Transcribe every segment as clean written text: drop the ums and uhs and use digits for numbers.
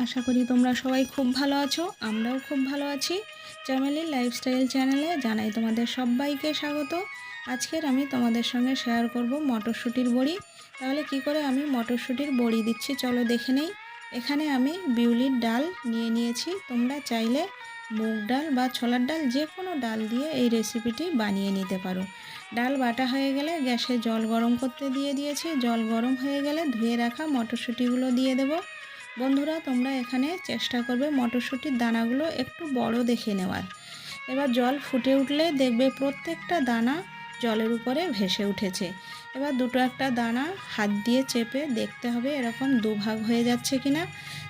আশা করি তোমরা সবাই খুব ভালো আছো। আমরাও খুব ভালো আছি। চ্যামেলি লাইফস্টাইল চ্যানেলে জানাই তোমাদের সবাইকে স্বাগত। আজকের আমি তোমাদের সঙ্গে শেয়ার করব মটরশুঁটির বড়ি। তাহলে কি করে আমি মটরশুঁটির বড়ি দিচ্ছি চলো দেখে নেই। এখানে আমি বিউলির ডাল নিয়েছি। তোমরা চাইলে মুগ ডাল বা ছোলার ডাল যে কোনো ডাল দিয়ে এই রেসিপিটি বানিয়ে নিতে পারো। ডাল বাটা হয়ে গেলে গ্যাসে জল গরম করতে দিয়েছি। জল গরম হয়ে গেলে ধুয়ে রাখা মটরশুঁটিগুলো দিয়ে দেব। বন্ধুরা, তোমরা এখানে চেষ্টা করবে মটরশুঁটির দানাগুলো একটু বড় দেখে নেওয়ার। এবার জল ফুটে উঠলে দেখবে প্রত্যেকটা দানা জলের উপরে ভেসে উঠেছে। এবার দুটো একটা দানা হাত দিয়ে চেপে দেখতে হবে এরকম দুভাগ হয়ে যাচ্ছে কিনা।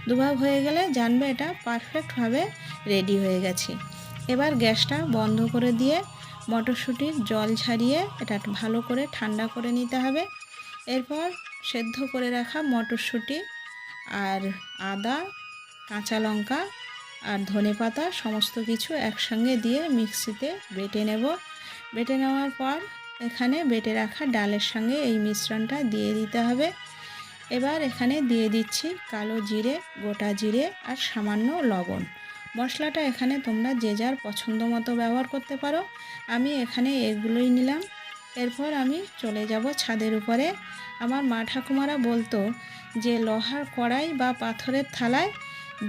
দুভাগ হয়ে গেলে জানবে এটা পারফেক্টভাবে রেডি হয়ে গেছে। এবার গ্যাসটা বন্ধ করে দিয়ে মটরশুঁটির জল ছাড়িয়ে এটা ভালো করে ঠান্ডা করে নিতে হবে। এরপর সেদ্ধ করে রাখা মটরশুঁটি আর আদা, কাঁচা লঙ্কা আর ধনেপাতা সমস্ত কিছু একসঙ্গে দিয়ে মিক্সিতে বেটে নেব। বেটে নেওয়ার পর এখানে বেটে রাখা ডালের সঙ্গে এই মিশ্রণটা দিয়ে দিতে হবে। এবার এখানে দিয়ে দিচ্ছি কালো জিরে, গোটা জিরে আর সামান্য লবণ। মশলাটা এখানে তোমরা যে যার পছন্দ মতো ব্যবহার করতে পারো। আমি এখানে এগুলোই নিলাম। এরপর আমি চলে যাব ছাদের উপরে। আমার মা ঠাকুমারা বলতো যে লোহার কড়াই বা পাথরের থালায়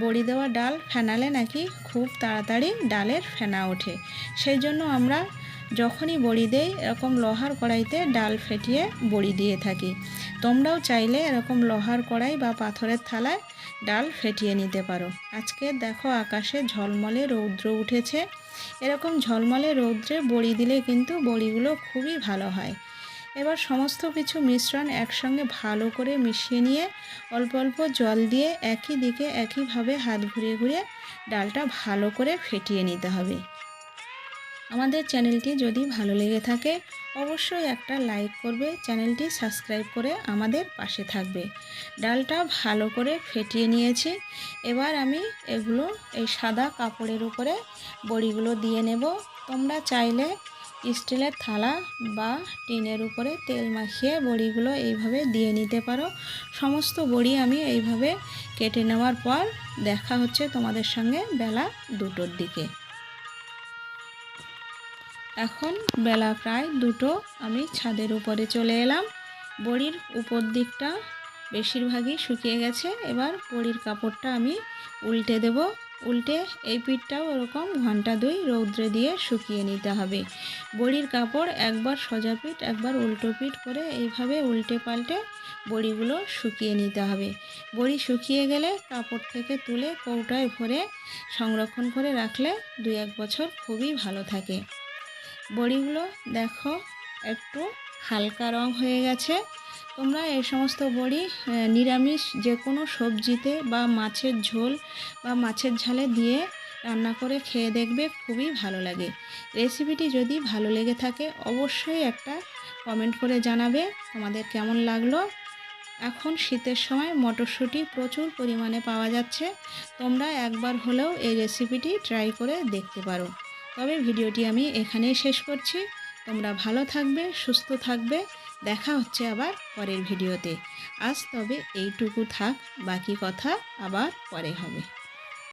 বড়ি দেওয়া ডাল ফেনালে নাকি খুব তাড়াতাড়ি ডালের ফেনা ওঠে। সেই জন্য আমরা যখনই বড়ি দেই এরকম লোহার কড়াইতে ডাল ফেটিয়ে বড়ি দিয়ে থাকি। তোমরাও চাইলে এরকম লোহার কড়াই বা পাথরের থালায় ডাল ফেটিয়ে নিতে পারো। আজকে দেখো আকাশে ঝলমলে রৌদ্র উঠেছে। এরকম ঝলমলে রৌদ্রে বড়ি দিলে কিন্তু বড়িগুলো খুবই ভালো হয়। এবার সমস্ত কিছু মিশ্রণ একসঙ্গে ভালো করে মিশিয়ে নিয়ে অল্প অল্প জল দিয়ে একই দিকে একইভাবে হাত ঘুরিয়ে ঘুরিয়ে ডালটা ভালো করে ফেটিয়ে নিতে হবে। আমাদের চ্যানেলটি যদি ভালো লেগে থাকে অবশ্যই একটা লাইক করবে, চ্যানেলটি সাবস্ক্রাইব করে আমাদের পাশে থাকবে। ডালটা ভালো করে ফেটিয়ে নিয়েছি। এবার আমি এগুলো এই সাদা কাপড়ের উপরে বড়িগুলো দিয়ে নেব। তোমরা চাইলে স্টিলের থালা বা টিনের উপরে তেল মাখিয়ে বড়িগুলো এইভাবে দিয়ে নিতে পারো। সমস্ত বড়ি আমি এইভাবে কেটে নেওয়ার পর দেখা হচ্ছে তোমাদের সঙ্গে বেলা 2টোর দিকে। এখন বেলা প্রায় 2টো। আমি ছাদের উপরে চলে এলাম। বড়ির উপর দিকটা বেশিরভাগই শুকিয়ে গেছে। এবার বড়ির কাপড়টা আমি উল্টে দেব। উল্টে এই পিঠটাও ওরকম ঘন্টা 2 রৌদ্রে দিয়ে শুকিয়ে নিতে হবে। বড়ির কাপড় একবার সোজা পিঠ একবার উল্টো পিঠ করে এইভাবে উল্টে পাল্টে বড়িগুলো শুকিয়ে নিতে হবে। বড়ি শুকিয়ে গেলে কাপড় থেকে তুলে কৌটায় ভরে সংরক্ষণ করে রাখলে 2-1 বছর খুবই ভালো থাকে। বড়িগুলো দেখো একটু হালকা রং হয়ে গেছে। তোমরা এই সমস্ত বড়ি নিরামিষ যে কোনো সবজিতে বা মাছের ঝোল বা মাছের ঝালে দিয়ে রান্না করে খেয়ে দেখবে, খুবই ভালো লাগে। রেসিপিটি যদি ভালো লেগে থাকে অবশ্যই একটা কমেন্ট করে জানাবে তোমাদের কেমন লাগলো। এখন শীতের সময় মটরশুঁটি প্রচুর পরিমাণে পাওয়া যাচ্ছে। তোমরা একবার হলেও এই রেসিপিটি ট্রাই করে দেখতে পারো। তবে ভিডিওটি আমি এখানেই শেষ করছি। তোমরা ভালো থাকবে, সুস্থ থাকবে। দেখা হচ্ছে আবার পরের ভিডিওতে। আজ তবে এইটুকু থাক, বাকি কথা আবার পরে হবে।